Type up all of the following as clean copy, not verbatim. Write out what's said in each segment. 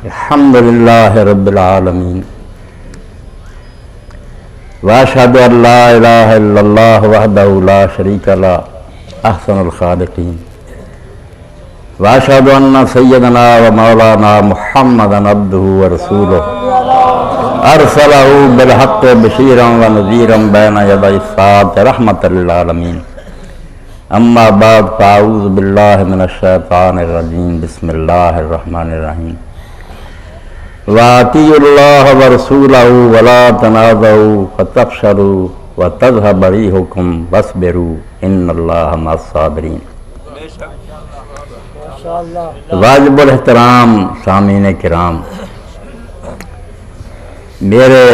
الحمد للہ رب العالمین واشہد ان لا الہ الا اللہ وحدہ لا شریک لہ احسن الخالقین واشہد ان سیدنا و مولانا محمدا عبدہ ورسولہ ارسلہ بالحق بشیرا و نذیرا بین یدی الساعۃ رحمۃ للعالمین اما بعد فاعوذ باللہ من الشیطان الرجیم بسم اللہ الرحمن الرحیم وَأَطِيعُوا اللَّهَ وَرَسُولَهُ وَلَا تَنَازَعُوا فَتَفْشَلُوا وَتَذْهَبَ رِيحُكُمْ وَاصْبِرُوا إِنَّ اللَّهَ مَعَ الصَّابِرِينَ۔ واجب الاحترام سامعین کرام، میرے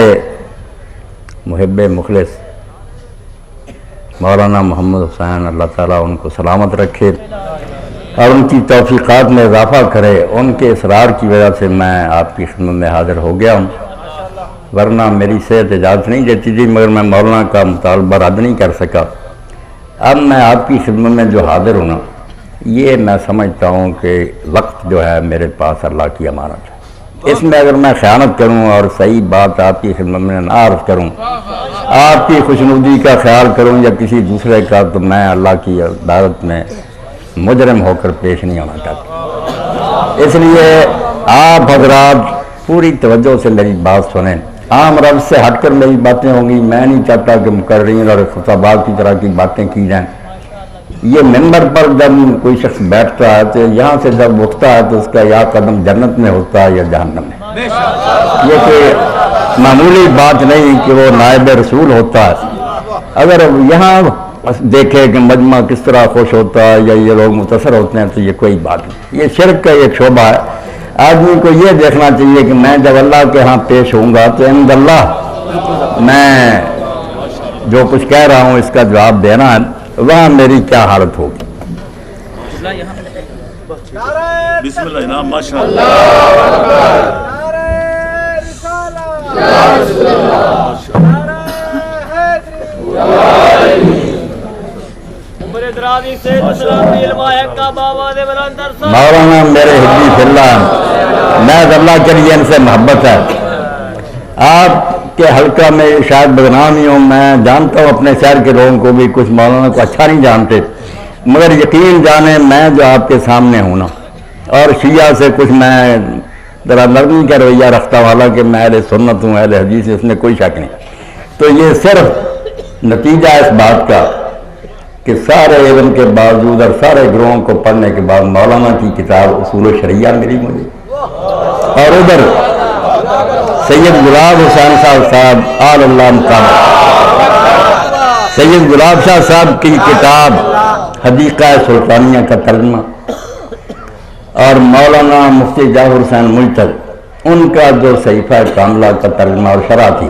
محب مخلص مولانا محمد حسین، اللہ تعالیٰ ان کو سلامت رکھے اور ان کی توفیقات میں اضافہ کرے۔ ان کے اصرار کی وجہ سے میں آپ کی خدمت میں حاضر ہو گیا ہوں، ورنہ میری صحت اجازت نہیں دیتی تھی، مگر میں مولانا کا مطالبہ رد نہیں کر سکا۔ اب میں آپ کی خدمت میں جو حاضر ہوں نا، یہ میں سمجھتا ہوں کہ وقت جو ہے میرے پاس اللہ کی امانت ہے۔ اس میں اگر میں خیانت کروں اور صحیح بات آپ کی خدمت میں نہ عرض کروں، آپ کی خوشنودی کا خیال کروں یا کسی دوسرے کا، تو میں اللہ کی عدالت میں مجرم ہو کر پیش نہیں ہونا چاہتا۔ اس لیے آپ حضرات پوری توجہ سے میری بات سنیں، عام رب سے ہٹ کر میری باتیں ہوں گی۔ میں نہیں چاہتا کہ مقررین اور خطباء کی طرح کی باتیں کی جائیں۔ یہ ممبر پر جب کوئی شخص بیٹھتا ہے تو یہاں سے جب اٹھتا ہے تو اس کا یا قدم جنت میں ہوتا ہے یا جہنم میں۔ یہ کوئی معمولی بات نہیں کہ وہ نائب رسول ہوتا ہے۔ اگر یہاں دیکھے کہ مجمع کس طرح خوش ہوتا ہے یا یہ لوگ متاثر ہوتے ہیں تو یہ کوئی بات نہیں، یہ شرک کا ایک شعبہ ہے۔ آدمی کو یہ دیکھنا چاہیے کہ میں جب اللہ کے ہاں پیش ہوں گا تو عند اللہ میں جو کچھ کہہ رہا ہوں اس کا جواب دینا ہے، وہاں میری کیا حالت ہوگی۔ بسم اللہ ماشاءاللہ۔ مولانا میرے حبی فی اللہ، میں اللہ کے لیے ان سے محبت ہے۔ آپ کے حلقہ میں شاید بدنام ہی ہوں، میں جانتا ہوں اپنے شہر کے لوگوں کو بھی، کچھ مولانا کو اچھا نہیں جانتے، مگر یقین جانیں میں جو آپ کے سامنے ہوں نا، اور شیعہ سے کچھ میں ذرا نرمی کا رویہ رکھتا ہوں، حالانکہ میں اہل سنت ہوں، اہل حدیث، اس میں کوئی شک نہیں۔ تو یہ صرف نتیجہ اس بات کا کہ سارے علم کے باوجود اور سارے گروہوں کو پڑھنے کے بعد مولانا کی کتاب اصول شریعہ ملی مجھے، اور ادھر سید گلاب حسین صاحب آل اللہ مقام، سید گلاب شاہ صاحب کی کتاب حدیقہ سلطانیہ کا ترجمہ، اور مولانا مفتی جعفر حسین ملتل ان کا جو صحیفہ کاملہ کا ترجمہ اور شرح تھی،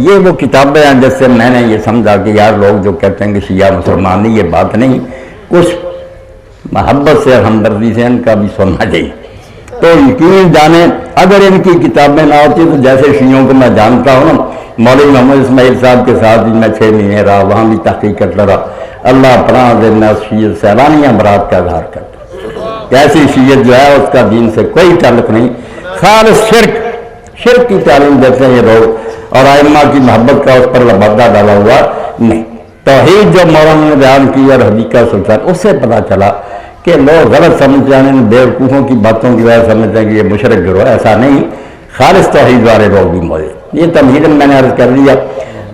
یہ وہ کتابیں ہیں جس سے میں نے یہ سمجھا کہ یار لوگ جو کہتے ہیں کہ شیعہ مسلمان نہیں، یہ بات نہیں، کچھ محبت سے ہمدردی سے ان کا بھی سننا چاہیے۔ تو یقین جانیں اگر ان کی کتابیں نہ ہوتی تو جیسے شیعوں کو میں جانتا ہوں نا، مولوی محمد اسماعیل صاحب کے ساتھ بھی میں 6 مہینے رہا، وہاں بھی تحقیق کرتا رہا، اللہ پناہ دے میں اس شیعت سے اعلانیہ برات کا اظہار کرتا۔ ایسی شیعت جو ہے اس کا دین سے کوئی تعلق نہیں، خالص شرک کی تعلیم دیتے ہیں یہ لوگ، اور ائمہ کی محبت کا اس پر لبادہ ڈالا ہوا نہیں۔ توحید جو مولانا نے بیان کی اور حدیقہ سلطان، اس سے پتہ چلا کہ لوگ غلط سمجھتے ہیں، بیوقوفوں کی باتوں کی وجہ سمجھتے ہیں کہ یہ مشرک گروہ، ایسا نہیں، خالص توحید والے لوگ بھی موجود۔ یہ تمہید میں نے عرض کر دیا،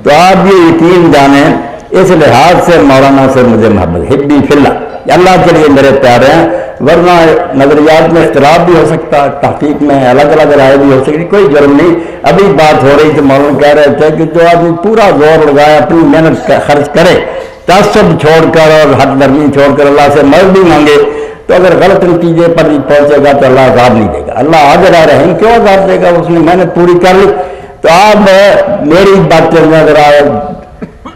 تو آپ یہ یقین جانیں اس لحاظ سے مولانا سے مجھے محبت، حبی فی اللہ، اللہ کے لیے میرے پیارے ہیں، ورنہ نظریات میں اختلاف بھی ہو سکتا ہے، تحقیق میں الگ الگ رائے بھی ہو سکتی، کوئی جرم نہیں۔ ابھی بات ہو رہی تھی، مولانا کہہ رہے تھے کہ جو آدمی پورا زور لگائے، اپنی محنت خرچ کرے، تعصب چھوڑ کر اور حد درمی چھوڑ کر اللہ سے مدد بھی مانگے، تو اگر غلط نتیجے پر نہیں پہنچے گا تو اللہ عذاب نہیں دے گا۔ اللہ حاضر رحیم کیوں عذاب دے گا؟ اس نے محنت پوری کر لی۔ تو آپ میری باتیں ذرا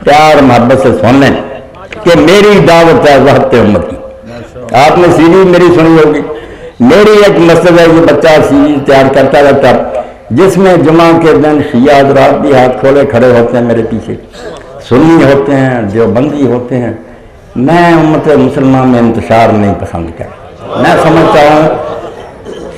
پیار محبت سے سن لیں کہ میری دعوت ہے وحدت امت کی۔ آپ نے سیریز میری سنی ہوگی، میری ایک مسجد ہے، یہ بچہ سیریز تیار کرتا رہتا، جس میں جمعہ کے دن شیعہ حضرات بھی ہاتھ کھولے کھڑے ہوتے ہیں میرے پیچھے، سنی ہوتے ہیں، دیوبندی ہوتے ہیں۔ میں امت مسلمان میں انتشار نہیں پسند کرتا، میں سمجھتا ہوں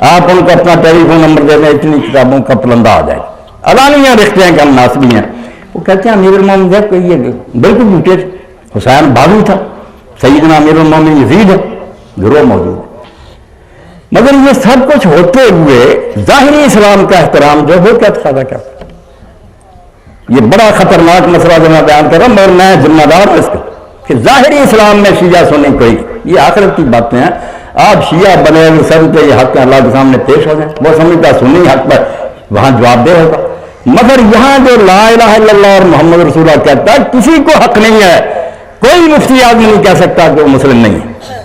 آپ ان کو اپنا ٹیلی فون نمبر دے دیں، اتنی کتابوں کا پلندہ آ جائے گا، علانیہ رکھتے ہیں کہ ہم ناسبی ہیں۔ وہ کہتے ہیں امیر المومنین دیکھ کوئی یہ بالکل جھوٹے تھے، حسین بازو تھا، سیدنا امیر المومنین یزید ہے، گروہ موجود ہے۔ مگر یہ سب کچھ ہوتے ہوئے ظاہری اسلام کا احترام جو ہو کیا تقاضا کرتا؟ یہ بڑا خطرناک مسئلہ جو میں بیان کر رہا ہوں، مگر میں ذمہ دار ہوں اس کا کہ ظاہری اسلام میں شیعہ سنی کوئی، یہ آخرت کی باتیں ہیں۔ آپ شیعہ بنے ہوئے سمجھتے یہ حق اللہ کے سامنے پیش ہو جائیں، وہ سمجھتا سنی حق پر وہاں جواب دہ ہوگا۔ مگر یہاں جو لا الہ الا اللہ اور محمد رسول اللہ کہتا ہے، کسی کو حق نہیں ہے، کوئی مفتی آدمی نہیں کہہ سکتا کہ وہ مسلم نہیں ہے،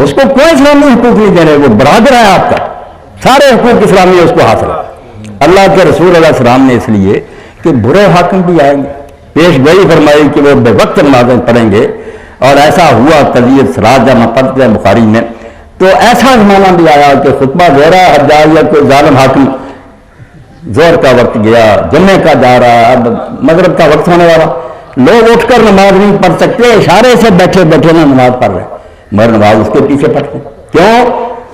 اس کو کوئی اسلامی حقوق نہیں دینے، وہ برادر ہے آپ کا، سارے حقوق اسلامی اس کو حاصل ہے۔ اللہ کے رسول علیہ السلام نے اس لیے کہ برے حاکم بھی آئیں گے، پیش گوئی فرمائی کہ وہ بے وقت نمازیں پڑھیں گے، اور ایسا ہوا قضیہ سراج جامع پڑھتے ہیں بخاری میں، تو ایسا زمانہ بھی آیا کہ خطبہ دے رہا ہے حجاج یا کوئی ظالم حاکم، زور کا وقت گیا، جمعے کا جا رہا ہے، اب مغرب کا وقت ہونے والا، لوگ اٹھ کر نماز نہیں پڑھ سکتے، اشارے سے بیٹھے بیٹھے نہ نماز پڑھ رہے، مگر نماز اس کے پیچھے پڑھتے کیوں؟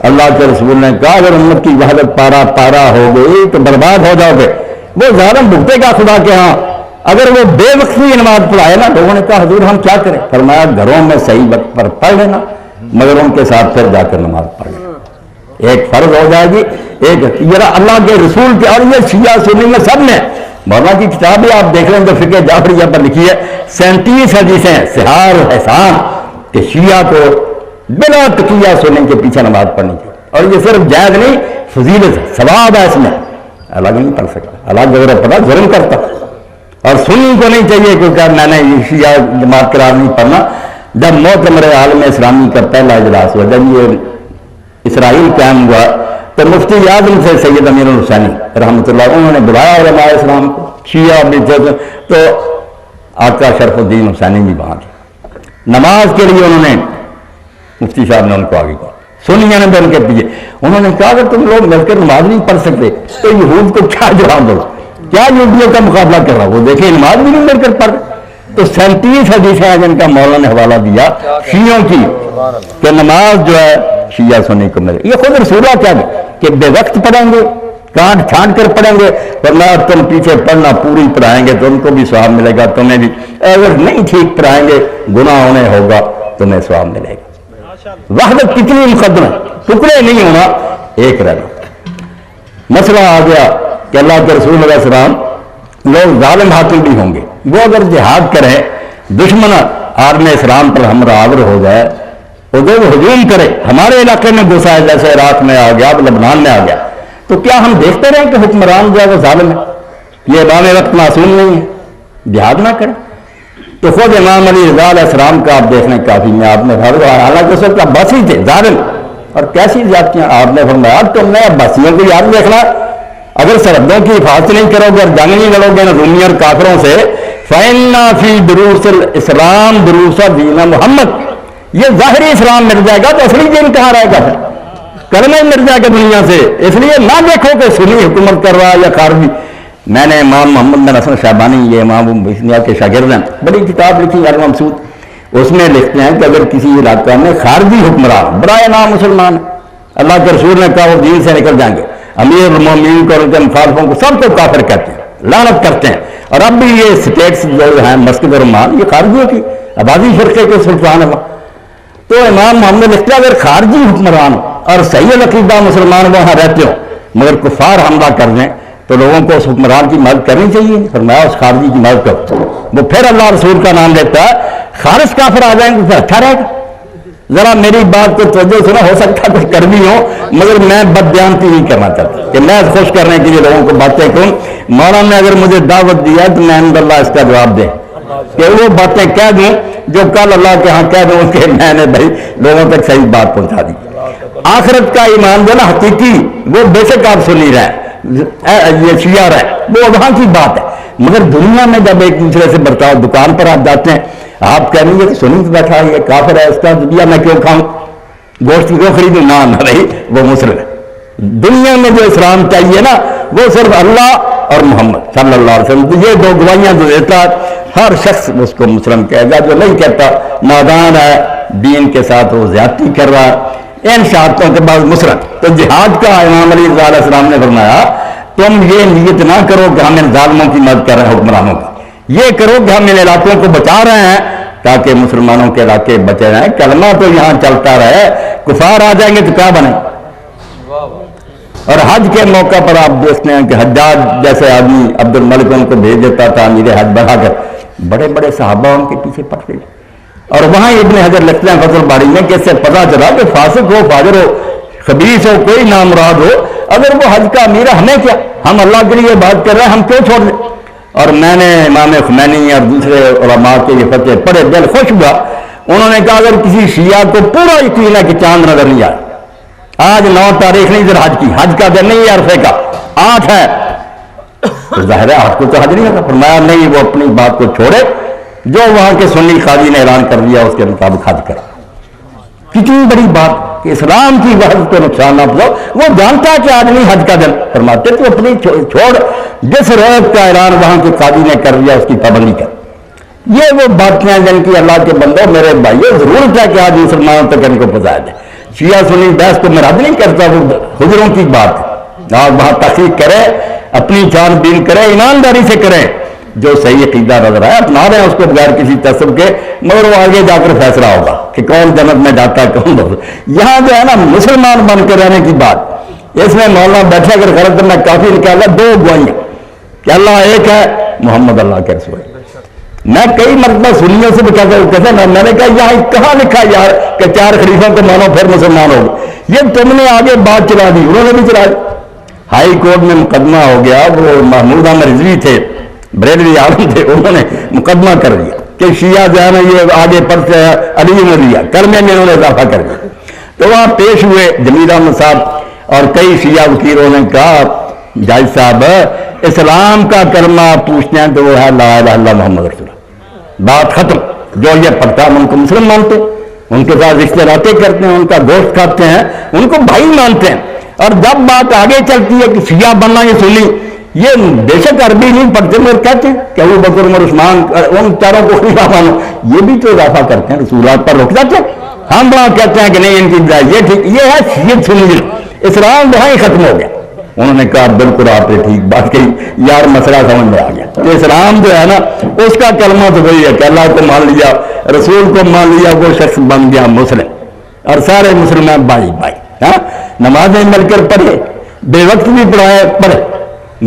اللہ کے رسول نے کہا اگر امت کی وحدت پارا پارا ہو گئی تو برباد ہو جاؤ گے۔ وہ ظالم بھگتے گا خدا کے ہاں، اگر وہ بے وقتی نماز پڑھائے نا، لوگوں نے کہا حضور ہم کیا کریں؟ فرمایا گھروں میں صحیح وقت پر پڑھ لینا، مگر ان کے ساتھ پھر جا کر نماز پڑھ لینا، ایک فرض ہو جائے گی، ایک یہ اللہ کے رسول کے، اور یہ شیعہ سنی میں سب نے، مولانا کی کتاب ہے آپ دیکھ لیں جو فقہ جعفریہ پر لکھی ہے، 37 حدیثیں سحار و احسان کہ شیعہ کو بلا تقیہ سنی کے پیچھے نماز پڑھنی چاہیے، اور یہ صرف جائز نہیں، فضیلت ہے، ثواب ہے اس میں، الگ نہیں پڑھ سکتا، الگ اگر پڑھا ظلم کرتا، اور سنی کو نہیں چاہیے کیونکہ میں نے یہ شیعہ جماعت قرار نہیں پڑھنا۔ جب معتمر عالم اسلامی کا پہلا اجلاس ہوا، جب یہ اسرائیل قائم ہوا، تو مفتی اعظم سے سید امیر الحسینی رحمۃ اللہ، انہوں نے بلایا علماء اسلام کو، شیعہ بھی تھے، تو آقا شرف الدین حسینی بھی وہاں تھے، نماز کے لیے انہوں نے مفتی صاحب نے ان کو آگے کیا، سنیوں نے بھی ان کے پیچھے، انہوں نے کہا کہ تم لوگ مل کر نماز نہیں پڑھ سکتے تو یہود کو کیا جواب دو، کیا یہودیوں کا مقابلہ کر رہا، وہ دیکھیں نماز بھی نہیں مل کر پڑھ۔ تو 37 حدیثیں ہیں جن کا مولانا نے حوالہ دیا شیعوں کی کہ نماز جو ہے شیعہ سنی کو ملے، یہ خود رسول اللہ کیا کہ بے وقت پڑھیں گے، کانٹ چھانٹ کر پڑھیں گے، ورنہ تم پیچھے پڑھنا پوری پڑھائیں گے تو ان کو بھی ثواب ملے گا، تمہیں بھی، اگر نہیں ٹھیک پڑھائیں گے گناہ ہونے ہوگا تمہیں ثواب ملے گا۔ وحدت کتنی مقدم ہے، ٹکڑے نہیں ہونا، ایک رہنا۔ مسئلہ آ گیا کہ اللہ کے رسول علیہ السلام، لوگ ظالم حاکم بھی ہوں گے، وہ اگر جہاد کریں، دشمن عالم اسلام پر ہمراہ آور ہو جائے، اگر وہ ہجوم کرے، ہمارے علاقے میں گھسا ہے جیسے عراق میں آ گیا، اب لبنان میں آ گیا، تو کیا ہم دیکھتے رہیں کہ حکمران جو ہے وہ ظالم ہے، یہ امام وقت معصوم نہیں ہے، جہاد نہ کریں؟ تو خود امام علی رضا علیہ السلام کا آپ دیکھ لیں، کافی میں آپ نے حالانکہ اس وقت عباسی تھے، ظالم، اور کیسی زیادتیاں آپ نے فرمایا، تم نے عباسیوں کو یاد دیکھنا، اگر سرحدوں کی حفاظت نہیں کرو گے اور جنگ نہیں لڑو گے رومی اور کافروں سے، فَإِنَّ فِي دُرُوسِ الْإِسْلَامِ دُرُوسَ دِينَ محمد، یہ ظاہری اسلام مل جائے گا تو اصلی دین کہاں رہے گا؟ کلمہ ہی مل جائے گا دنیا سے، اس لیے نہ دیکھو کہ سنی حکومت کر رہا ہے یا خارجی۔ میں نے امام محمد بن حسن شہبانی، یہ امام بسنیا کے شاگرد ہیں، بڑی کتاب لکھی المبسوط، اس میں لکھتے ہیں کہ اگر کسی علاقہ میں خارجی حکمران برائے نام مسلمان، اللہ کے رسول نے کہا وہ دین سے نکل جائیں گے، امیر المومنین کو، ان کے مخالفوں کو سب کو کافر کہتے ہیں، لعنت کرتے ہیں، اور اب بھی یہ سٹیٹس جو ہیں مسجد اور رحمان، یہ خارجیوں کی آبادی فرقے کے سلطان ہے۔ تو امام محمد لکھتے ہیں اگر خارجی حکمران اور صحیح العقیدہ مسلمان وہاں رہتے ہو مگر کفار حملہ کر دیں تو لوگوں کو اس حکمران کی مدد کرنی چاہیے، فرمایا اس خارجی کی مدد کرو، وہ پھر اللہ رسول کا نام لیتا ہے، خارج کافر آ جائیں گے پھر اچھا رہے گا۔ ذرا میری بات کو توجہ سنا، ہو سکتا ہے کچھ کر بھی ہو مگر میں بددیانتی نہیں کرنا چاہتا کہ میں خوش کرنے کے لیے لوگوں کو باتیں کروں۔ مولانا نے اگر مجھے دعوت دیا تو میں الحمدللہ اس کا جواب دیں کہ وہ باتیں کہہ دوں جو کل اللہ کے ہاں کہہ دوں کہ میں نے بھائی لوگوں تک صحیح بات پہنچا دی۔ آخرت کا ایمان جو نا حقیقی، وہ بے شک آپ سنی رہے، یہ شیعہ رہے، وہ وہاں کی بات ہے، مگر دنیا میں جب ایک دوسرے سے برتاؤ، دکان پر آپ جاتے ہیں، آپ کہیں گے کہ سنی تو بیٹھا ہے، یہ کافر ہے، اس کا دنیا میں کیوں کھاؤں، گوشت کیوں خریدوں؟ نہ بھائی وہ مسلم ہے۔ دنیا میں جو اسلام چاہیے نا وہ صرف اللہ اور محمد صلی اللہ علیہ وسلم، یہ دو گواہیاں جو دیتا ہر شخص اس کو مسلم کہے گا، جو نہیں کہتا نادان ہے، دین کے ساتھ وہ زیادتی کر رہا ہے۔ ان شہادتوں کے بعد مسرت. تو جہاد کا امام علی رضا علیہ السلام نے فرمایا تم یہ نیت نہ کرو کہ ہم ان ظالموں کی مدد کر رہے ہیں حکمرانوں کی، یہ کرو کہ ہم ان علاقوں کو بچا رہے ہیں تاکہ مسلمانوں کے علاقے بچے رہیں. کلمہ تو یہاں چلتا رہے، کفار آ جائیں گے تو کیا بنے. اور حج کے موقع پر آپ دیکھتے ہیں کہ حجاج جیسے آدمی عبد الملک ان کو بھیج دیتا تھا امیر حج بڑھا کر، بڑے بڑے صحابہ ان کے پیچھے پڑتے. اور وہاں ابن حجر لکھتے ہیں فتح الباری میں کہ اس سے پتہ چلا کہ فاسق ہو، فاجر ہو، خبیث ہو، کوئی نامراد ہو، اگر وہ حج کا امیر ہے ہمیں کیا، ہم اللہ کے لیے بات کر رہے ہیں، ہم کیوں چھوڑ دیں. اور میں نے امام خمینی اور دوسرے علماء کے یہ فتوے پڑھے، دل خوش ہوا. انہوں نے کہا اگر کسی شیعہ کو پورا یقین ہے کہ چاند نظر نہیں آیا، آج 9 تاریخ نہیں ذرا حج کی، حج کا دن نہیں ہے عرفے کا، 8 ہے، تو ظاہر ہے 8 کو تو حج نہیں ہوتا. فرمایا نہیں، وہ اپنی بات کو چھوڑے، جو وہاں کے سنی قاضی نے اعلان کر دیا اس کے مطابق حج کرا. کتنی بڑی بات کہ اسلام کی وحدت کو نقصان نہ پہنچاؤ. وہ جانتا ہے کہ آج نہیں حج کا دن، فرماتے تو اپنی چھوڑ، جس روز کا اعلان وہاں کے قاضی نے کر دیا اس کی پابندی کر. یہ وہ باتیں ہیں جن کی اللہ کے بندوں میرے بھائیو ضرورت ہے کہ آج مسلمانوں تک ان کو پہنچایا جائے. شیعہ سنی بحث کو میں رد نہیں کرتا، وہ حجروں کی بات ہے. آپ وہاں تحقیق کریں، اپنی چھان بین کریں، ایمانداری سے کریں، جو صحیح عقیدہ نظر آئے اپنا رہے ہیں اس کو بغیر کسی تعصب کے، مگر وہ آگے جا کر فیصلہ ہوگا کہ کون جنت میں جاتا ہے کون دوست. یہاں جو ہے نا مسلمان بن کے رہنے کی بات، اس میں مولانا بیٹھا کر غلط میں کافی نکالا 2 گواہیاں کہ اللہ ایک ہے، محمد اللہ کے رسول. میں کئی مرتبہ سنیوں سے بھی کہتا ہوں، کہتے میں نے کہا یہاں کہاں لکھا یار کہ 4 خلیفوں کو مانو پھر مسلمان ہو. یہ تم نے آگے بات چلا دی، انہوں نے بھی چلا دی. ہائی کورٹ میں مقدمہ ہو گیا، وہ محمود احمد رضوی تھے، بریلوی عالم تھے، انہوں نے مقدمہ کر دیا کہ شیعہ جو ہے نا یہ آگے پڑھتے ہیں علی نے دیا، کلمے میں انہوں نے اضافہ کر دیا. تو وہاں پیش ہوئے جمیل احمد صاحب اور کئی شیعہ وکیلوں نے کہا جاج صاحب اسلام کا کلمہ پوچھتے ہیں تو وہ ہے لا الہ الا اللہ محمد رسول اللہ، بات ختم. جو یہ پڑھتا ہم ان کو مسلم مانتے ہیں، ان کے ساتھ رشتے ناطے کرتے ہیں، ان کا گوشت کھاتے ہیں، ان کو بھائی مانتے ہیں. اور جب بات آگے چلتی ہے کہ شیعہ بننا یہ سنی، یہ بے شک عربی نہیں پڑھتے مگر کہتے ہیں کہ ابو بکر عمر عثمان ان چاروں کو خلیفہ مانو، یہ بھی تو اضافہ کرتے ہیں، رسولات پر رک جاتے ہیں. ہم وہاں کہتے ہیں کہ نہیں ان کی بدائی یہ ٹھیک، یہ ہے شیعت سنی، اسلام وہاں ہی ختم ہو گیا. انہوں نے کہا بالکل آپ نے ٹھیک بات کہی یار، مسئلہ سمجھ میں آ گیا. تو اسلام جو ہے نا اس کا کلمہ تو وہی ہے کہ اللہ کو مان لیا، رسول کو مان لیا، وہ شخص بن گیا مسلم، اور سارے مسلمان بھائی بھائی. ہاں نمازیں مل کر پڑھے، بے وقت بھی پڑھے،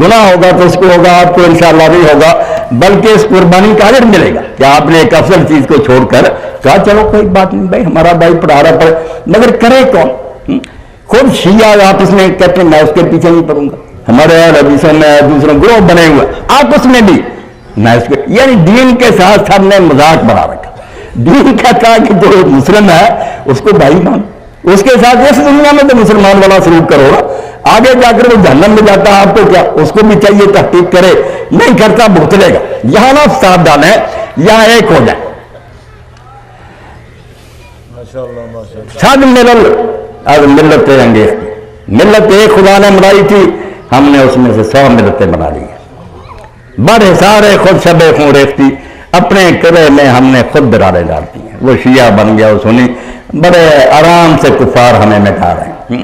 گناہ ہوگا تو اس کو ہوگا، آپ کو انشاءاللہ نہیں ہوگا، بلکہ اس قربانی کا اجر ملے گا کہ آپ نے ایک افضل چیز کو چھوڑ کر کہا چلو کوئی بات نہیں بھائی، ہمارا بھائی پڑھا رہا پڑھے. مگر کرے کون؟ خود شیعہ آپس میں کہتے ہیں میں اس کے پیچھے نہیں پڑوں گا. ہمارے حدیثوں میں دوسرے گروہ بنے ہوئے آپس میں بھی میں اس کے، یعنی دین کے ساتھ سب نے مذاق بنا رکھا. دین کہتا ہے کہ جو مسلم ہے اس کو بھائی مان، اس کے ساتھ اس دنیا میں تو مسلمان والا سلوک کرو نا، آگے جا کر وہ جہنم میں جاتا ہے آپ کو کیا، اس کو بھی چاہیے تحقیق کرے، نہیں کرتا بھگتلے گا. یہاں نہ فساد ڈالیں، یہاں ایک ہو جائے. سب ملل اور ملت انگیز کی، ملت ایک خدا نے بنائی تھی، ہم نے اس میں سے 100 ملتیں بنا لی ہیں. بڑے سارے خود شب خوں ریختی، اپنے کرے میں ہم نے خود درارے ڈال دی ہیں. وہ شیعہ بن گیا، وہ سنی، بڑے آرام سے کفار ہمیں مٹا رہے ہیں.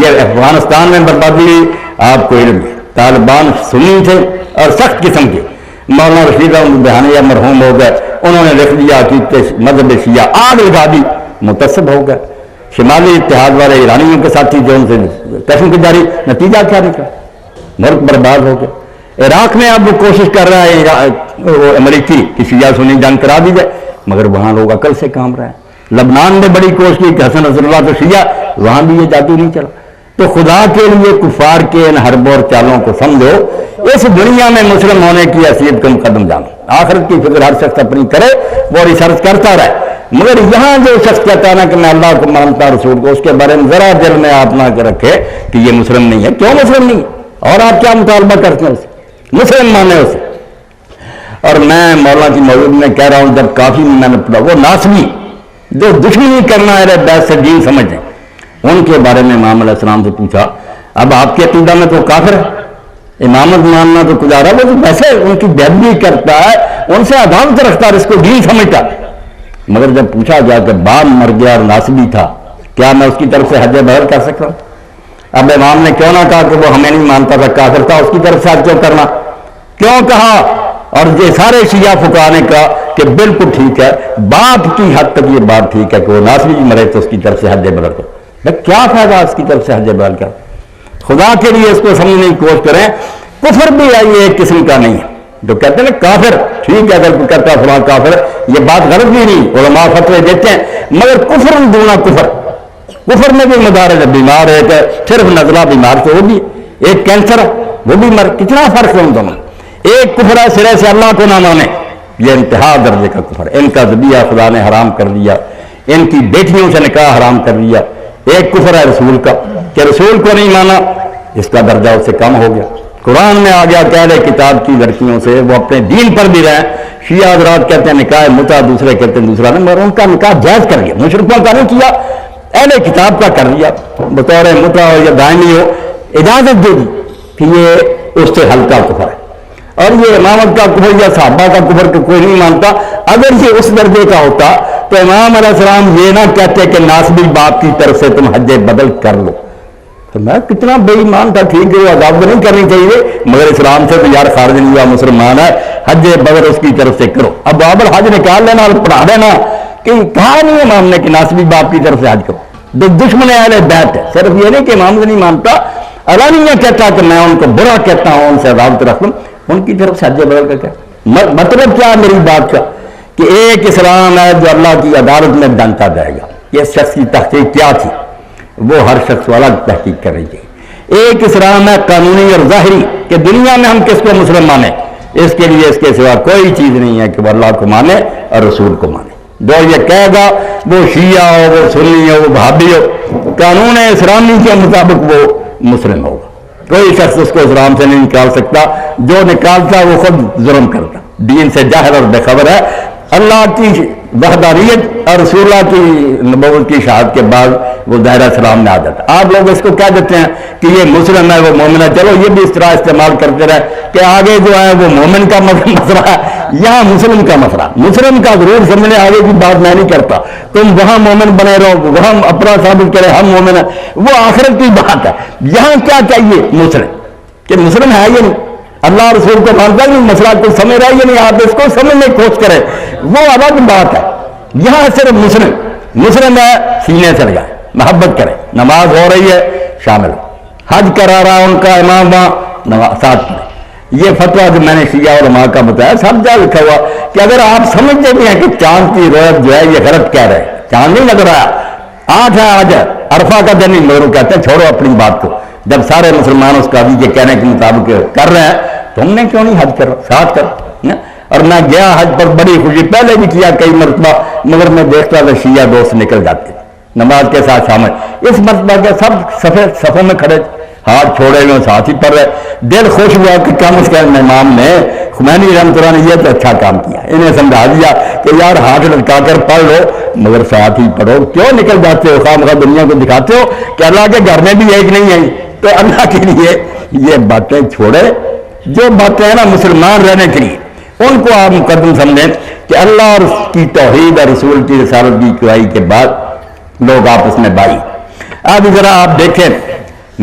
یہ افغانستان میں بربادی آپ کو علم ہے، طالبان سنی تھے اور سخت قسم کے. مولانا رشید احمد بہانیہ مرحوم ہو گئے، انہوں نے لکھ دیا کہ مذہب شیعہ، آگ لگا دی، متصب ہو گئے. شمالی اتحاد والے ایرانیوں کے ساتھی جو ان سے قسم کی جاری، نتیجہ کیا نکلا؟ ملک برباد ہو گیا. عراق میں اب وہ کوشش کر رہا ہے وہ امریکی کہ شیعہ سنی جنگ کرا دی جائے، مگر وہاں لوگ عقل سے کام رہے ہیں. لبنان نے بڑی کوشش کی کہ حسن نصر اللہ تو شیعہ، وہاں بھی یہ جادو نہیں چلا. تو خدا کے لیے کفار کے ان حربوں اور چالوں کو سمجھو، اس دنیا میں مسلم ہونے کی حیثیت کا مقدم جانو. آخرت کی فکر ہر شخص اپنی کرے، وہ ریسرچ کرتا رہے. مگر یہاں جو شخص کہتا ہے نا کہ میں اللہ کو مانتا رسول کو، اس کے بارے میں ذرا دل میں آپ نہ رکھے کہ یہ مسلم نہیں ہے. کیوں مسلم نہیں ہے؟ اور آپ کیا مطالبہ کرتے ہیں اسے؟ مسلم مانے اسے. اور میں مولانا کی موجود میں کہہ رہا ہوں، جب کافی میں نے پڑھا، وہ ناسبی جو دشمنی کرنا ہے بیت سے دین سمجھتے ہیں، ان کے بارے میں امام علیہ السلام سے پوچھا اب آپ کے عقیدہ میں تو کافر ہے، امامت ماننا تو گزارا، وہ تو ویسے ان کی بیدبی کرتا ہے، ان سے عدالت رکھتا ہے، اس کو دین سمجھتا. مگر جب پوچھا گیا کہ باپ مر گیا اور ناسبی تھا کیا میں اس کی طرف سے حج بدل کر سکتا ہوں؟ اب امام نے کیوں نہ کہا کہ وہ ہمیں نہیں مانتا تھا کافر تھا، اس کی طرف سے حج کیوں کرنا، کیوں کہا؟ اور یہ سارے شیعہ فقہا نے کہا کہ بالکل ٹھیک ہے، باپ کی حد تک یہ بات ٹھیک ہے کہ وہ ناصری بھی مرے تو اس کی طرف سے حج بدل کرو۔ کیا فائدہ اس کی طرف سے حج بدل کر؟ خدا کے لیے اس کو سمجھنے کی کوشش کریں۔ کفر بھی ہے یہ ایک قسم کا نہیں ہے، جو کہتے ہیں نا کافر، ٹھیک ہے اگر کوئی کہتا ہے فلاں کافر، یہ بات غلط بھی نہیں، علماء فتوے دیتے ہیں، مگر کفر دونا کفر، کفر میں بھی مدارج ہے، بیمار ہے کہ صرف نزلہ بیمار سے وہ بھی ایک کینسر ہے وہ بھی مر، کتنا فرق ہے ان دونوں۔ ایک کفر ہے سرے سے اللہ کو نہ مانے، یہ انتہا درجے کا کفر ہے، ان کا ذبیحہ خدا نے حرام کر دیا، ان کی بیٹیوں سے نکاح حرام کر دیا۔ ایک کفر ہے رسول کا کہ رسول کو نہیں مانا، اس کا درجہ اس سے کم ہو گیا۔ قرآن میں آ گیا کہ اہل کتاب کی لڑکیوں سے وہ اپنے دین پر بھی رہیں، شیعہ حضرات کہتے ہیں نکاح متع، دوسرے کہتے ہیں دوسرا نہیں، مگر ان کا نکاح جائز کر گیا، مشرکوں کا نہیں کیا، اہل کتاب کا کر دیا، بطور متع ہو یا دائمی ہو اجازت دے دی کہ یہ اس سے ہلکا کفر ہے۔ اور یہ امامت کا کفر یا صحابہ کا کفر کہ کوئی نہیں مانتا، اگر یہ اس درجے کا ہوتا تو امام علیہ السلام یہ نہ کہتے کہ ناسبی باپ کی طرف سے تم حج بدل کر لو، تو میں کتنا بے ایمان تھا، ٹھیک ہے وہ عذاب نہیں کرنی چاہیے، مگر اسلام سے تو یار خارج نہیں ہوا، مسلمان ہے، حج بدل اس کی طرف سے کرو۔ اب باب الحج نکال لینا اور پڑھا دینا کہ کہا نہیں امام نے کہ ناسبی باپ کی طرف سے حج کرو، دشمن اہل بیت ہے، صرف یہ نہیں کہ امام سے نہیں مانتا، علانیہ کہتا کہ میں ان کو برا کہتا ہوں، ان سے عداوت رکھوں، ان کی طرف سے حج بدل کا کیا مطلب؟ کیا میری بات کا کہ ایک اسلام ہے جو اللہ کی عدالت میں ڈنکا جائے گا۔ یہ شخص کی تحقیق کیا تھی وہ ہر شخص والا تحقیق کرنی چاہیے۔ ایک اسلام ہے قانونی اور ظاہری کہ دنیا میں ہم کس کو مسلم مانیں، اس کے لیے اس کے سوا کوئی چیز نہیں ہے کہ وہ اللہ کو مانے اور رسول کو مانے۔ جو یہ کہے گا وہ شیعہ ہو، وہ سنی ہو، وہ بھابی ہو، قانون اسلامی کے مطابق وہ مسلم ہوگا، کوئی شخص اس کو اسلام سے نہیں نکال سکتا، جو نکالتا وہ خود ظلم کرتا، دین سے جاہل اور بے خبر ہے۔ اللہ کی وحدانیت اور رسول اللہ کی نبوت کی شہادت کے بعد وہ دائرہ اسلام میں آ جاتا ہے۔ آپ لوگ اس کو کہہ دیتے ہیں کہ یہ مسلم ہے وہ مومن ہے، چلو یہ بھی اس طرح استعمال کرتے رہے کہ آگے جو ہے وہ مومن کا مسئلہ ہے، یہاں مسلم کا مسئلہ، مسلم کا ضرور سمجھنے، آگے کی بات میں نہیں کرتا، تم وہاں مومن بنے رہو، وہاں اپنا ثابت کرے ہم مومن ہیں، وہ آخرت کی بات ہے۔ یہاں کیا چاہیے مسلم کہ مسلم ہے یہ نہیں، اللہ رسول کو مانتا نہیں، مسئلہ کوئی سمجھ رہا ہے یہ نہیں، آپ اس کو سمجھنے کی کوشش کریں، وہ الگ بات ہے۔ یہاں صرف مسلم ہے، سینے سے لگائے، محبت کرے، نماز ہو رہی ہے شامل ہو، حج کرا رہا ان کا امام وہاں ساتھ پڑھے۔ یہ فتویٰ جو میں نے شیعہ علماء کا بتایا سب جا لکھا ہوا کہ اگر آپ سمجھتے بھی ہیں کہ چاند کی رویت جو ہے یہ غلط کہہ رہے ہیں، چاند نہیں لگ رہا، 8 ہے آج عرفہ کا دن، مگر وہ کہتے ہیں چھوڑو اپنی بات کو، جب سارے مسلمان اس قاضی کے کہنے کے مطابق کر رہے ہیں تو ہم نے کیوں نہیں حج کرو، ساتھ کرو۔ اور میں گیا حج پر بڑی خوشی، پہلے بھی کیا کئی مرتبہ، مگر میں دیکھتا تھا شیعہ دوست نکل جاتے نماز کے ساتھ شامل، اس مرتبہ کے سب صفوں میں کھڑے، ہاتھ چھوڑے ہوئے ساتھ ہی پڑھ رہے، دل خوش ہوا کہ کم از کم امام نے خمینی رحمۃ اللہ نے یہ تو اچھا کام کیا، انہیں سمجھا دیا کہ یار ہاتھ لٹکا کر پڑھ لو مگر ساتھ ہی پڑھو، کیوں نکل جاتے ہو، خواہ مخواہ دنیا کو دکھاتے ہو کہ اللہ کے گھر میں بھی ایک نہیں ہے، تو اللہ کے لیے یہ باتیں چھوڑے، جو باتیں ہیں نا مسلمان رہنے کے لیے ان کو آپ مقدم سمجھیں کہ اللہ اور اس کی توحید اور رسول کی رسالت کی گواہی کے بعد لوگ آپس میں بائی۔ اب ذرا آپ دیکھیں،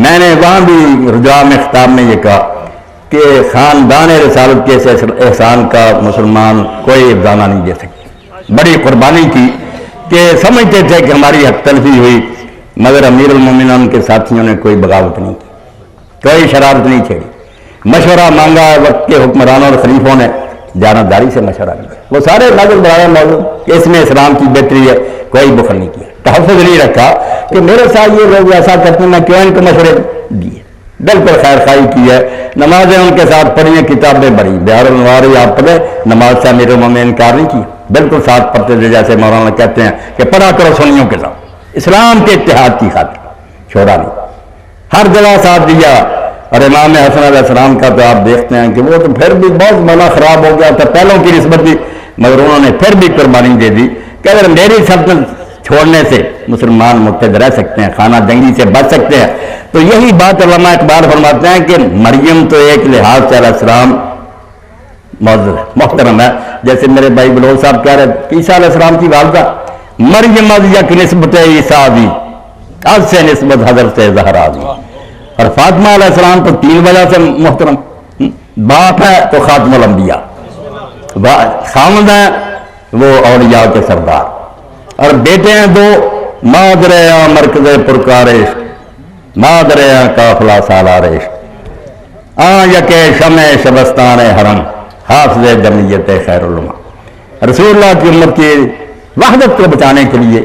میں نے وہاں بھی رجوع میں خطاب میں یہ کہا کہ خاندان رسالت کے احسان کا مسلمان کوئی افسانہ نہیں دے سکتے، بڑی قربانی کی کہ سمجھتے تھے کہ ہماری حق تلفی ہوئی، مگر امیر المومنین کے ساتھیوں نے کوئی بغاوت نہیں کی، کوئی شرارت نہیں چھیڑی، مشورہ مانگا وقت کے حکمرانوں اور خلیفوں نے، جانبداری سے مشورہ کیا، وہ سارے نظر بڑھایا موضوع کہ اس میں اسلام کی بہتری ہے، کوئی بخل نہیں کیا، تحفظ نہیں رکھا کہ میرے ساتھ یہ لوگ ایسا کرتے ہیں میں کیوں ان کو مشورے دیے، بالکل خیر خواہی کی ہے، نمازیں ان کے ساتھ پڑھی ہیں، کتابیں پڑھی، بہار الانوار آپ پڑھے، نماز سے امیر المومنین انکار نہیں کی، بالکل ساتھ پڑھتے تھے، جیسے مولانا کہتے ہیں کہ پڑھا کرو سنیوں کے ساتھ، اسلام کے اتحاد کی خاطر چھوڑا نہیں، ہر جگہ ساتھ دیا۔ اور امام حسن علیہ السلام کا تو آپ دیکھتے ہیں کہ وہ تو پھر بھی بہت مانا خراب ہو گیا تھا پہلوں کی نسبت بھی، مگر انہوں نے پھر بھی قربانی دے دی کہ اگر میری سلطنت چھوڑنے سے مسلمان متحد رہ سکتے ہیں، خانہ جنگی سے بچ سکتے ہیں، تو یہی بات علامہ اقبال فرماتے ہیں کہ مریم تو ایک لحاظ سے علیہ السلام معزز ہے، محترم ہے، جیسے میرے بھائی بلول صاحب کہہ رہے عیسیٰ علیہ السلام کی والدہ مریم یک نسبت عیسیٰ بھی آج سے نسبت حضرت زہرا دی. اور فاطمہ علیہ السلام تو 3 وجہ سے محترم. باپ ہے تو خاتم الانبیاء، خامد ہیں وہ اولیاء کے سردار، اور بیٹے ہیں 2 مادر مرکز پرکار عشق، مادر قافلہ سالار عشق، یکے شمع شبستان حرم، حافظ جمعیت خیر الامہ. رسول اللہ کی امت کی وحدت کو بچانے کے لیے،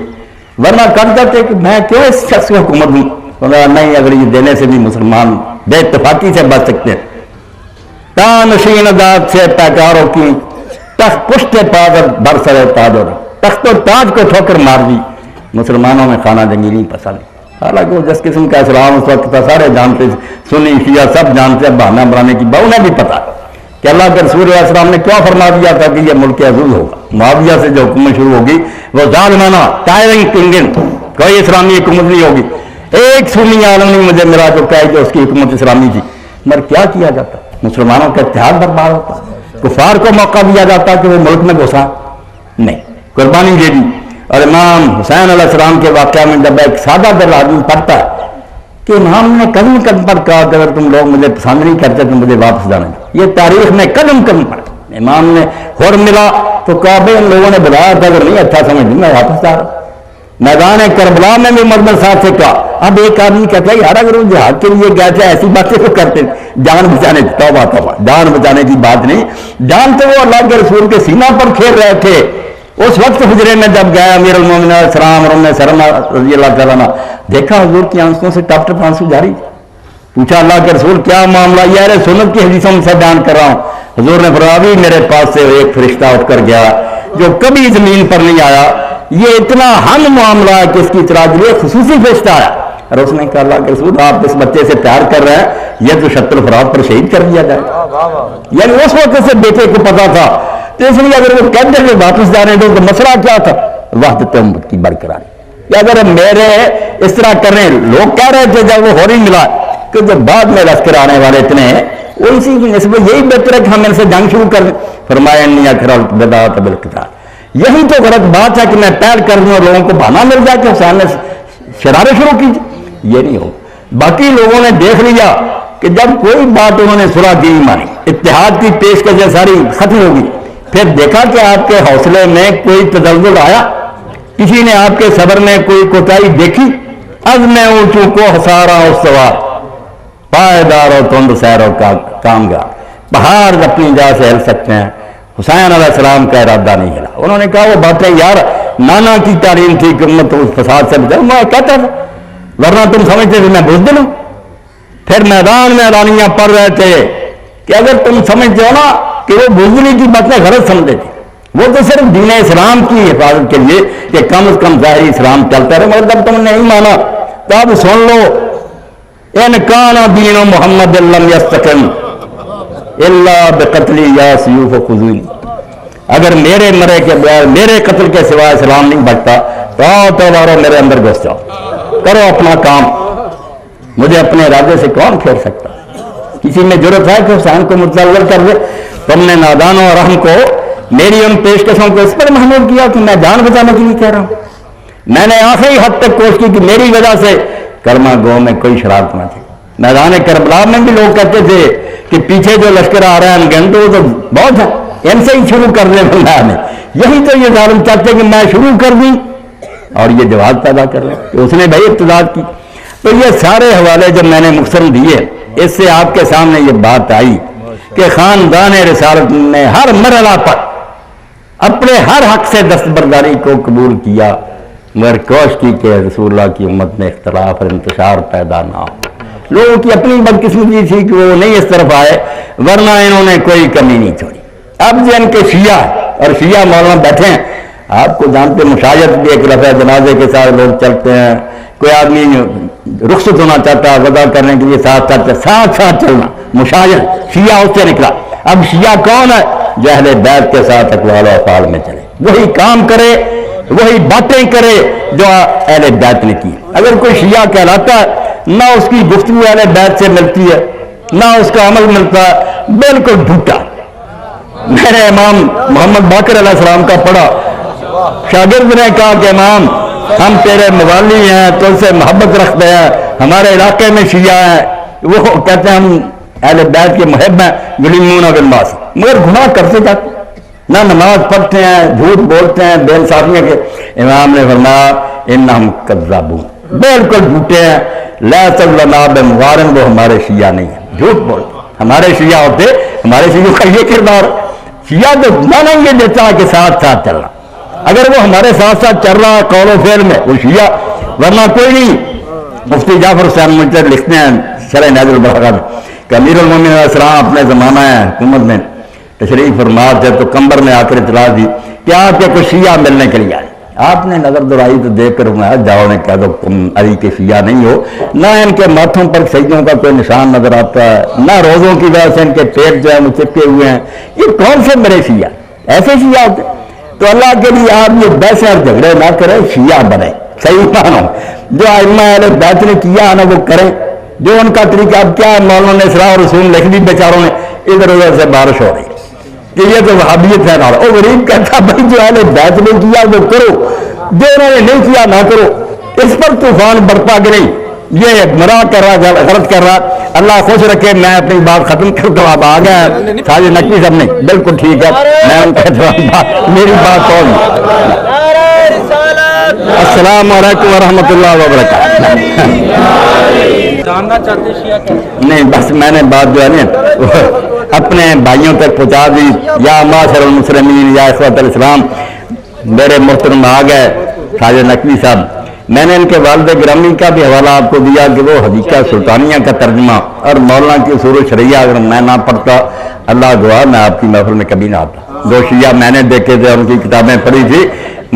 ورنہ کر دیتے کہ میں کیوں اس شخص کو حکومت دوں. نہیں، اگر یہ دینے سے بھی مسلمان بے اتفاقی سے بچ سکتے ہیں. تانشین ذات سے پیکاروں کی تخت پشت پادر برسر تاج، تخت و تاج کو ٹھوکر مار دی. مسلمانوں میں خانہ جنگی نہیں پسند. حالانکہ وہ جس قسم کا اسلام اس وقت تھا سارے جانتے، سنی شیعہ سب جانتے ہیں. بہانہ بنانے کی انہیں بھی پتا کہ اللہ کے رسول علیہ السلام نے کیا فرما دیا تھا کہ یہ ملک عزوز ہوگا. معاویہ سے جو حکومت شروع ہوگی وہ ظالمانہ ٹائرنگ کنگن، کوئی اسلامی حکومت نہیں ہوگی. ایک سنی عالم نہیں مجھے میرا جو کہے کہ اس کی حکومت اسلامی تھی. مگر کیا کیا جاتا؟ مسلمانوں کا اتحاد برباد ہوتا. کفار کو موقع دیا جاتا کہ وہ ملک میں گھسا نہیں، قربانی دے دی. اور امام حسین علیہ السلام کے واقعہ میں جب ایک سادہ دل آدمی پڑھتا ہے کہ امام نے قدم قدم پر کہا کہ اگر تم لوگ مجھے پسند نہیں کرتے تو مجھے واپس جانا. یہ تاریخ میں قدم قدم پر امام نے حر ملا تو کہا بھائی ان لوگوں نے بلایا تھا، اگر نہیں اچھا سمجھ میں واپس جا رہا. میدان کربلا میں بھی مرد صاحب سے کہا. اب ایک آدمی کہتا ہے یار اگر وہ جہاد کے لیے گیا تھا ایسی باتیں تو کرتے جان بچانے کی. توبہ توبہ، جان بچانے کی بات نہیں. جان تو وہ اللہ کے رسول کے سینہ پر کھیل رہے تھے. اس وقت حجرے میں جب گیا امیر المومنین علیہ السلام اور ام سلمہ رضی اللہ تعالیٰ عنہ، دیکھا حضور کی آنکھوں سے ٹپ ٹپ آنسو جاری. پوچھا اللہ کے رسول کیا معاملہ؟ یار سنت کی حدیثوں سے بیان کر رہا ہوں. حضور نے فرمایا میرے پاس سے ایک فرشتہ اٹھ کر گیا جو کبھی زمین پر نہیں آیا. یہ اتنا اہم معاملہ ہے کہ اس کی اطلاع کے لیے خصوصی فرشتہ آیا. اور اس نے کہا اللہ کے رسول آپ اس بچے سے پیار کر رہے ہیں، یہ تو شط الفرات پر شہید کر دیا جائے. یعنی اس وقت سے بیٹے کو پتا تھا. تو اس لیے اگر وہ کہتے ہیں واپس جانے دو تو مسئلہ کیا تھا؟ وحدت امت کی برقراری. کہ اگر میرے اس طرح کر رہے ہیں، لوگ کہہ رہے تھے جب وہ ہو نہیں ملا کہ جب بعد میں لشکر آنے والے اتنے ہیں وہ اسی کی نسبت یہی بہتر ہے کہ ہم ان سے جنگ شروع کر دیں. فرمایا انی اکرہت بدعۃ بالقتال. یہی تو غلط بات ہے کہ میں پیر کر دوں اور لوگوں کو بہانہ مل جائے کہ حسین نے شرارے شروع کی. یہ نہیں ہو. باقی لوگوں نے دیکھ لیا کہ جب کوئی بات انہوں نے صلح کی نہیں مانی، اتحاد کی پیشکشیں ساری ختم ہوگی. پھر دیکھا کہ آپ کے حوصلے میں کوئی تزلزل آیا، کسی نے آپ کے صبر میں کوئی کوتاہی دیکھی. از میں اونچوں کو ہسارا استوار، پائیدار اور تند سیر اور کامگار. پہاڑ اپنی جا سے ہل سکتے ہیں، حسین علیہ السلام کا ارادہ نہیں ہلا. انہوں نے کہا وہ باتیں یار نانا کی تعلیم تھی کہ امت اس فساد سے بچاؤ. میں کہتا تھا ورنہ تم سمجھتے تھے میں بزدل ہوں. پھر میدان میں اعلانیہ پڑھ رہے تھے کہ اگر تم سمجھتے ہو نا کہ وہ بزدلی کی باتیں غلط سمجھتے تھے، وہ تو صرف دین اسلام کی حفاظت کے لیے کہ کم از کم ظاہری اسلام چلتا رہے. مگر جب تم نے نہیں مانا تو اب سن لو ان کان دین محمد لم یستقم الا بقتل یا سیوف خذونی. اگر میرے مرے کے بغیر میرے قتل کے سوا اسلام نہیں بچتا تو مارو میرے اندر گھس جاؤ، کرو اپنا کام. مجھے اپنے ارادے سے کون کھیل سکتا؟ کسی میں ضرورت ہے کہ حسین کو متزلزل کر دے؟ تم نے نادانوں اور رحم کو میری ان پیشکشوں کو اس پر محمول کیا کہ میں جان بچانے کے لیے کہہ رہا ہوں. میں نے آخری حد تک کوشش کی کہ میری وجہ سے کرما گو میں کوئی شرارت نہ تھی. میدان کربلا میں بھی لوگ کہتے تھے کہ پیچھے جو لشکر آ رہا ہے انگن تو بہت ہے، ان سے ہی شروع کر دیں. اللہ نے یہی تو یہ ظالم چاہتے کہ میں شروع کر دوں اور یہ جواب پیدا کر لیں کہ اس نے بھائی ابتداد کی. تو یہ سارے حوالے جب میں نے مختصر دیے اس سے آپ کے سامنے یہ بات آئی کہ خاندان رسالت نے ہر مرحلہ پر اپنے ہر حق سے دستبرداری کو قبول کیا، مگر کوشش کی کہ رسول اللہ کی امت میں اختلاف اور انتشار پیدا نہ ہو. لوگوں کی اپنی بدقسمتی تھی کہ وہ نہیں اس طرف آئے، ورنہ انہوں نے کوئی کمی نہیں چھوڑی. اب جو ان کے شیعہ اور شیعہ مولانا بیٹھے ہیں، آپ کو جانتے مشایعت بھی ایک رفع جنازے کے ساتھ لوگ چلتے ہیں. کوئی آدمی رخصت ہونا چاہتا ہے وضع کرنے کے لیے ساتھ ساتھ چلنا، مشایعت شیعہ اس سے نکلا. اب شیعہ کون ہے؟ جو اہل بیت کے ساتھ اقوال و افعال میں چلے، وہی کام کرے، وہی باتیں کرے جو اہل بیت نے کی. اگر کوئی شیعہ کہلاتا ہے نہ اس کی گفتگو اہل بیت سے ملتی ہے نہ اس کا عمل ملتا ہے، بالکل جھوٹا. میں نے امام محمد باقر علیہ السلام کا پڑھا، شاگرد نے کہا کہ امام ہم تیرے موالی ہیں، تو ان سے محبت رکھتے ہیں، ہمارے علاقے میں شیعہ ہیں، وہ کہتے ہیں ہم اہل بیت کے محب ہیں، یلیمون بالمعاصی، مگر گناہ کرتے جاتے ہیں، نہ نماز پڑھتے ہیں، جھوٹ بولتے ہیں، بے انصافیاں کے۔ امام نے فرمایا انہم کذابون، بالکل جھوٹے ہیں، لیس لنا بمغارن، وہ ہمارے شیعہ نہیں ہیں، جھوٹ بولتے۔ ہمارے شیعہ ہوتے، ہمارے شیعہ کا یہ کردار، شیعہ تو مانیں گے جس طرح کے ساتھ ساتھ چلنا، اگر وہ ہمارے ساتھ ساتھ چل رہا ہے قول و فعل میں وہ شیعہ، ورنہ کوئی نہیں۔ مفتی جعفر حسین منچر لکھتے ہیں شرح نہج البلاغہ میں کہ امیر المومنین علیہ السلام اپنے زمانہ حکومت میں تشریف فرما تھے تو کمبر میں آ کر اطلاع دی کہ آپ کے کچھ شیعہ ملنے کے لیے آئے۔ آپ نے نظر دوڑائی تو دیکھ کر فرمایا جاؤ نے کہہ دو تم علی کے شیعہ نہیں ہو، نہ ان کے ماتھوں پر سجدوں کا کوئی نشان نظر آتا ہے، نہ روزوں کی وجہ سے ان کے پیٹ جو ہے وہ چپکے ہوئے ہیں، یہ کون سے میرے شیعہ، ایسے شیعہ ہوتے؟ تو اللہ کے لیے آپ یہ بحثیں اور جھگڑے نہ کریں، شیعہ بنیں، صحیح مانو، جو ائمہ اہل بیت نے کیا ہے نا وہ کریں، جو ان کا طریقہ اب کیا ہے، مولانا نے اسراء اور رسول لکھ دی بیچاروں نے، ادھر ادھر سے بارش ہو رہی کہ یہ تو وہابیت ہے، اور غریب کہتا بھائی جو اہل بیت نے کیا وہ کرو، جو انہوں نے نہیں کیا نہ کرو، اس پر طوفان برپا کہ نہیں، یہ گمراہ کر رہا، غلط کر رہا۔ اللہ خوش رکھے، میں اپنی بات ختم کرتا ہوں، اب آ گیا ساجد نقوی صاحب نے، بالکل ٹھیک ہے، میں ان کا جواب، میری بات اور السلام علیکم ورحمۃ اللہ وبرکاتہ۔ جاننا چاہتے شیعہ کیسے؟ نہیں بس میں نے بات جو ہے نا اپنے بھائیوں تک پہنچا دی، یا معاشر المسلمین یا اخوۃ الاسلام، میرے محترم آ گئے ساجد نقوی صاحب، میں نے ان کے والد گرامی کا بھی حوالہ آپ کو دیا کہ وہ حدیقہ سلطانیہ کا ترجمہ اور مولانا کی اصول شرعیہ اگر میں نہ پڑھتا، اللہ گواہ میں آپ کی محفل میں کبھی نہ آتا۔ دو شیعہ میں نے دیکھے تھے، ان کی کتابیں پڑھی تھی،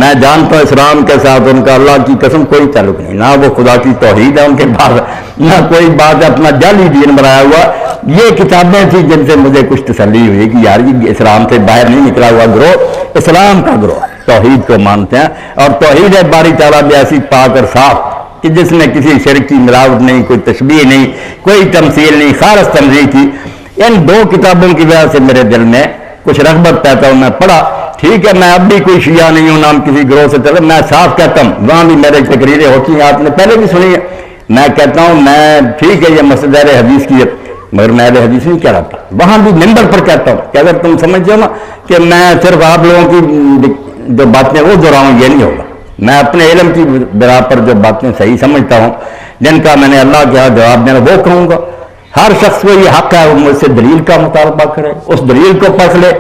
میں جانتا ہوں اسلام کے ساتھ ان کا اللہ کی قسم کوئی تعلق نہیں، نہ وہ خدا کی توحید ہے ان کے پاس، نہ کوئی بات ہے اپنا جعلی دین بنایا ہوا۔ یہ کتابیں تھیں جن سے مجھے کچھ تسلی ہوئی کہ یار یہ اسلام سے باہر نہیں نکلا ہوا گروہ، اسلام کا گروہ توحید کو مانتے ہیں، اور توحید ہے باری تعالیٰ بھی ایسی پاک اور صاف کہ جس میں کسی شرک کی ملاوٹ نہیں، کوئی تشبیہ نہیں، کوئی تمثیل نہیں، خالص تنزیہ کی۔ ان دو کتابوں کی وجہ سے میرے دل میں کچھ رغبت پیدا ہو، میں پڑھا، ٹھیک ہے میں اب بھی کوئی شیعہ نہیں ہوں، نام کسی گروہ سے چلے، میں صاف کہتا ہوں، وہاں بھی میرے تقریریں ہوتی ہیں، آپ نے پہلے بھی سنی ہے، میں کہتا ہوں میں ٹھیک ہے یہ مسجد اہل حدیث کی ہے، مگر میں اہل حدیث نہیں کہہ رہا تھا، وہاں بھی منبر پر کہتا ہوں کہ اگر تم سمجھتے ہو نا کہ میں صرف آپ لوگوں کی جو باتیں وہ دہراؤں، یہ نہیں ہوگا، میں اپنے علم کی بنا پر جو باتیں صحیح سمجھتا ہوں، جن کا میں نے اللہ کے ہاں جواب دینا وہ کہوں گا۔ ہر شخص کو یہ حق ہے وہ مجھ سے دلیل کا مطالبہ کرے، اس دلیل کو پڑھ لے،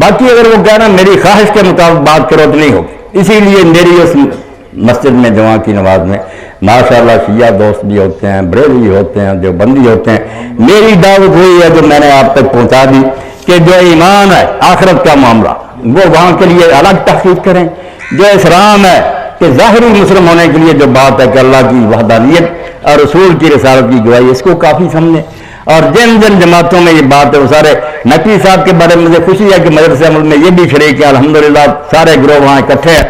باقی اگر وہ کہنا میری خواہش کے مطابق بات کرو تو نہیں ہوگی۔ اسی لیے میری اس مسجد میں جمعہ کی نماز میں ماشاءاللہ شیعہ دوست بھی ہوتے ہیں، بریلوی ہوتے ہیں، دیوبندی ہوتے ہیں، میری دعوت ہوئی ہے جو میں نے آپ تک پہنچا دی کہ جو ایمان ہے آخرت کا معاملہ وہ وہاں کے لیے الگ تحقیق کریں، جو اسلام ہے کہ ظاہری مسلم ہونے کے لیے جو بات ہے کہ اللہ کی وحدانیت اور رسول کی رسالت کی گواہی، اس کو کافی سمجھیں۔ اور جن جن جماعتوں میں یہ بات ہے وہ سارے، نقوی صاحب کے بارے میں مجھے خوشی ہے کہ مدرسہ عمل میں یہ بھی شریک ہے الحمدللہ، سارے گروہ وہاں اکٹھے ہیں۔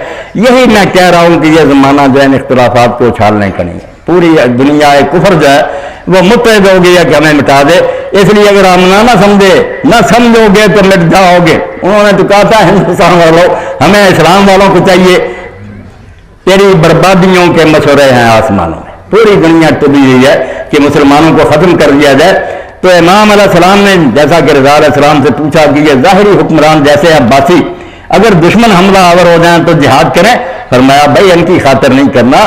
یہی میں کہہ رہا ہوں کہ یہ زمانہ جو ہے اختلافات کو اچھالنے کا نہیں ہے، پوری دنیا کفر جو ہے وہ متحد ہو گئی ہے کہ ہمیں مٹا دے، اس لیے اگر ہم نہ سمجھو گے تو مٹ جاؤ گے۔ انہوں نے تو کہا تھا ہندوستان والوں ہمیں اسلام والوں کو چاہیے، تیری بربادیوں کے مشورے ہیں آسمانوں میں، پوری دنیا ٹوٹی ہوئی ہے کہ مسلمانوں کو ختم کر دیا جائے۔ تو امام علیہ السلام نے جیسا کہ رضا علیہ السلام سے پوچھا کہ یہ ظاہری حکمران جیسے عباسی اگر دشمن حملہ آور ہو جائیں تو جہاد کریں، فرمایا بھائی ان کی خاطر نہیں کرنا،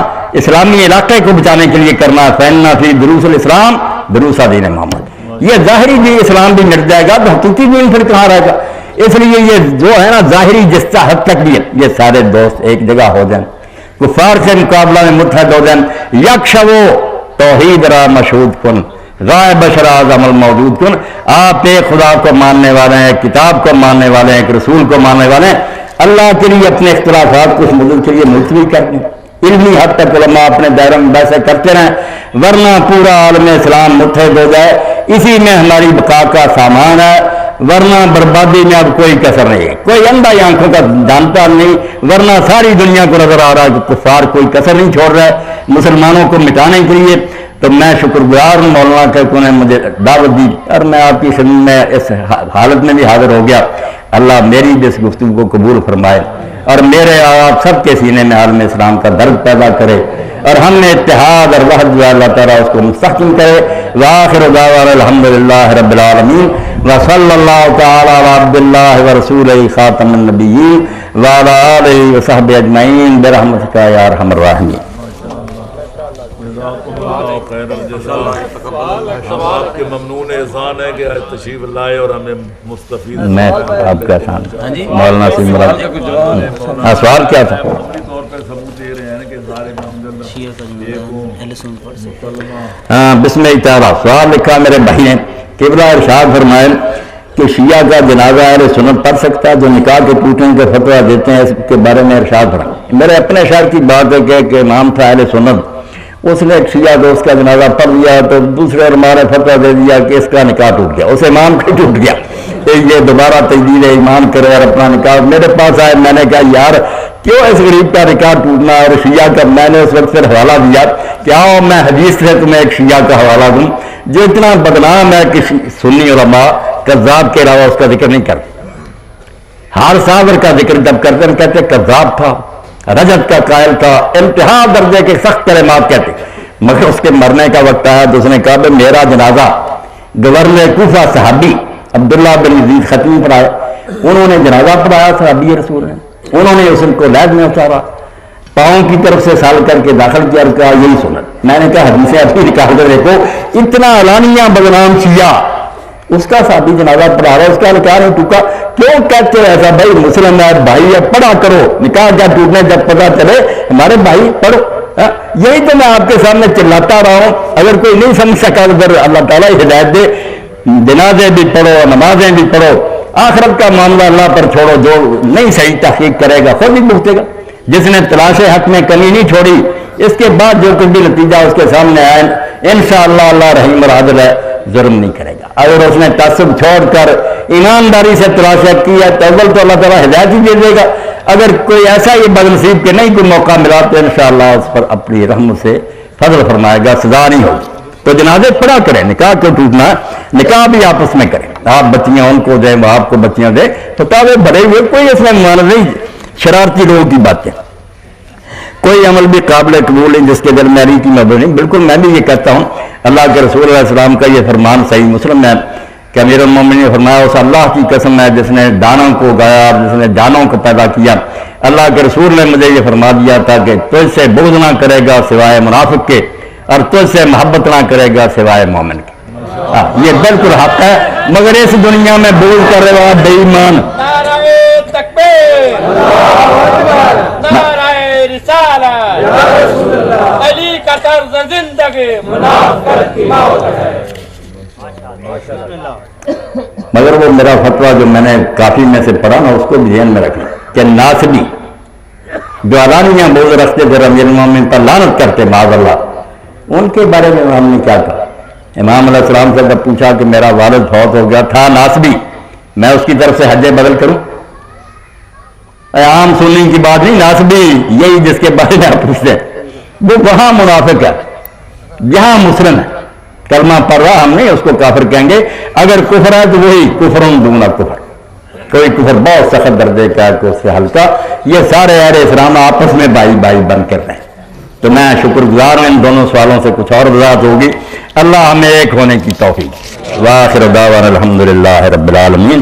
اسلامی علاقے کو بچانے کے لیے کرنا، فیننا فی دروس الاسلام دروس دین محمد۔ یہ ظاہری بھی اسلام بھی مٹ جائے گا تو حقیقی دین پھر کہاں رہے گا؟ اس لیے یہ جو ہے نا ظاہری جس حد تک بھی ہے، یہ سارے دوست ایک جگہ ہو جائیں، کفار سے مقابلہ میں متحد ہو جائیں، یکشو توحید را مشہود کن رائے بشرا عمل موجود کن، آپ ایک خدا کو ماننے والے ہیں، ایک کتاب کو ماننے والے ہیں، ایک رسول کو ماننے والے ہیں، اللہ کے لیے اپنے اختلافات کو اس مدد کے لیے ملتوی کر دیں، علمی حد تک علماء اپنے دائرے میں بحثیں کرتے رہیں، ورنہ پورا عالم اسلام متحد ہو جائے، اسی میں ہماری بقا کا سامان ہے، ورنہ بربادی میں اب کوئی کسر نہیں ہے، کوئی اندھا آنکھوں کا جانتا نہیں، ورنہ ساری دنیا کو نظر آ رہا ہے کہ کفار کوئی کسر نہیں چھوڑ رہا ہے مسلمانوں کو مٹانے کے لیے۔ تو میں شکر گزار ہوں مولانا کہ انہوں نے مجھے دعوت دی اور میں آپ کی خدمت میں اس حالت میں بھی حاضر ہو گیا۔ اللہ میری بھی اس گفتگو کو قبول فرمائے۔ اور میرے آپ سب کے سینے میں عالم اسلام کا درد پیدا کرے اور ہم میں اتحاد اور وحدت جو اللہ تعالیٰ اس کو مستحکم کرے. وآخر دعوانا الحمدللہ رب العالمین وصلی اللہ تعالی علی عبد اللہ ورسولہ خاتم النبیین وعلی آلہ وصحبہ اجمعین برحمتک یا ارحم الراحمین. خیر الجزاء. ہم آپ کے ممنون احسان ہے کہ تشریف لائے اور ہمیں مستفید. میں آپ کا احسان مولانا سے مراد. ہاں سوال کیا تھا؟ عملی طور پر ثبوت دے رہے ہیں کہ سارے ہاں بسم اللہ تعالیٰ. سوال لکھا میرے بھائی نے. قبلہ ارشاد فرمائے کہ شیعہ کا جنازہ اہل سنت پڑھ سکتا ہے جو نکاح کے ٹوٹنے کے فتویٰ دیتے ہیں, اس کے بارے میں ارشاد فرمائے. میرے اپنے شہر کی بات ہے کہ امام تھا اہل سنت, اس نے ایک شیعہ دوست کا جنازہ پڑھ لیا تو دوسرے علماء نے فتویٰ دے دیا کہ اس کا نکاح ٹوٹ گیا, اس امام کا ٹوٹ گیا, یہ دوبارہ تجدید ایمان کرے اور اپنا نکاح. میرے پاس آئے, میں نے کہا یار کیوں اس غریب کا نکاح ٹوٹنا اور شیعہ کا. میں نے اس وقت پھر حوالہ دیا کہ آؤ میں حدیث سے تمہیں ایک شیعہ کا حوالہ دوں جو اتنا بدنام ہے کہ سنی علماء کذاب کے علاوہ اس کا ذکر نہیں کرتے. ہار صابر کا ذکر جب کرتے ہیں کہتے کذاب تھا, رجت کا قائل تھا, انتہا درجے کے سخت کلمات کہتے. مگر اس کے مرنے کا وقت آیا تو اس نے کہا کہ میرا جنازہ گورنر کوفہ صحابی عبداللہ بن یزید ختمی پر آئے, انہوں نے جنازہ پڑھایا صحابی رسول نے, انہوں نے اس کو لحد میں اتارا, پاؤں کی طرف سے سال کر کے داخل کیا اور کہا یہی سنت. میں نے کہا حدیث ابھی نکال کر دیکھو, اتنا اعلانیہ بدنام شیعہ اس کا صحابی جنازہ پڑھا رہا ہے, اس کا نکاح نہیں ٹوٹا. کیوں کہتے ہیں ایسا؟ بھائی مسلم ہے, بھائی ہے, پڑھا کرو. نکاح کیا ٹوٹنے جب پتہ چلے ہمارے بھائی پڑھو. یہی تو میں آپ کے سامنے چلاتا رہا ہوں. اگر کوئی نہیں سمجھ سکا تو پھر اللہ تعالیٰ ہدایت دے. جنازے بھی پڑھو, نمازیں بھی پڑھو, آخرت کا معاملہ اللہ پر چھوڑو. جو نہیں صحیح تحقیق کرے گا خود ہی بھگتے گا. جس نے تلاش حق میں کمی نہیں چھوڑی, اس کے بعد جو کچھ بھی نتیجہ اس کے سامنے آئے انشاءاللہ اللہ رحیم اور عادل ہے, ظلم نہیں کرے گا. اگر اس نے تعصب چھوڑ کر ایمانداری سے تلاش کی ہے تو اول تو اللہ تعالیٰ ہدایت ہی دے دے گا. اگر کوئی ایسا ہی بدنصیب کہ نہیں کوئی موقع ملا تو انشاءاللہ اس پر اپنی رحم سے فضل فرمائے گا, سزا نہیں ہوگی. تو جنازے پڑھا کریں. نکاح کیوں ٹوٹنا؟ نکاح بھی آپس میں کریں. آپ بچیاں ان کو دیں, وہ آپ کو بچیاں دیں, تو تابے بھرے ہوئے, کوئی اس میں مانا نہیں. شرارتی لوگوں کی باتیں, کوئی عمل بھی قابل قبول نہیں جس کے دل میں علی کی محبت نہیں. بالکل میں بھی یہ کہتا ہوں, اللہ کے رسول علیہ السلام کا یہ فرمان صحیح مسلم ہے کہ امیر المومنین نے فرمایا اس اللہ کی قسم ہے جس نے دانوں کو گایا اور جس نے جانوں کو پیدا کیا. اللہ کے رسول نے مجھے یہ فرما دیا تھا کہ تجھ سے بغض نہ کرے گا سوائے منافق کے, اور تجھ سے محبت نہ کرے گا سوائے مومن کے. یہ بالکل حق ہے, مگر اس دنیا میں بغض کر رہے بے ایمان. علی کا طرز زندگی مگر وہ میرا فتویٰ جو میں نے کافی میں سے پڑھا نا, اس کو بھی ذہن میں رکھنا کہ ناصبی جو علانیہ بغض رکھتے تھے امیر المومنین پر لعنت کرتے معاذ اللہ, ان کے بارے میں ہم نے کیا کہا؟ امام علیہ السلام سے جب پوچھا کہ میرا والد فوت ہو گیا تھا ناصبی, میں اس کی طرف سے حج بدل کروں؟ عام سنی کی بات نہیں, ناصبی یہی جس کے بارے میں آپ پوچھتے ہیں, وہ وہاں منافق ہے, یہاں مسلم ہے, کلمہ پڑھ رہا, ہم نہیں اس کو کافر کہیں گے. اگر کفر ہے تو وہی کفرون دونہ کفر, کوئی کفر بہت سخت درجے کا ہے کہ اس سے ہلکا. یہ سارے اہل اسلام آپس میں بھائی بھائی بن کر رہے ہیں. تو میں شکر گزار ہوں, ان دونوں سوالوں سے کچھ اور وضاحت ہوگی. اللہ ہمیں ایک ہونے کی توفیق. وآخر دعوانا الحمدللہ رب العالمین.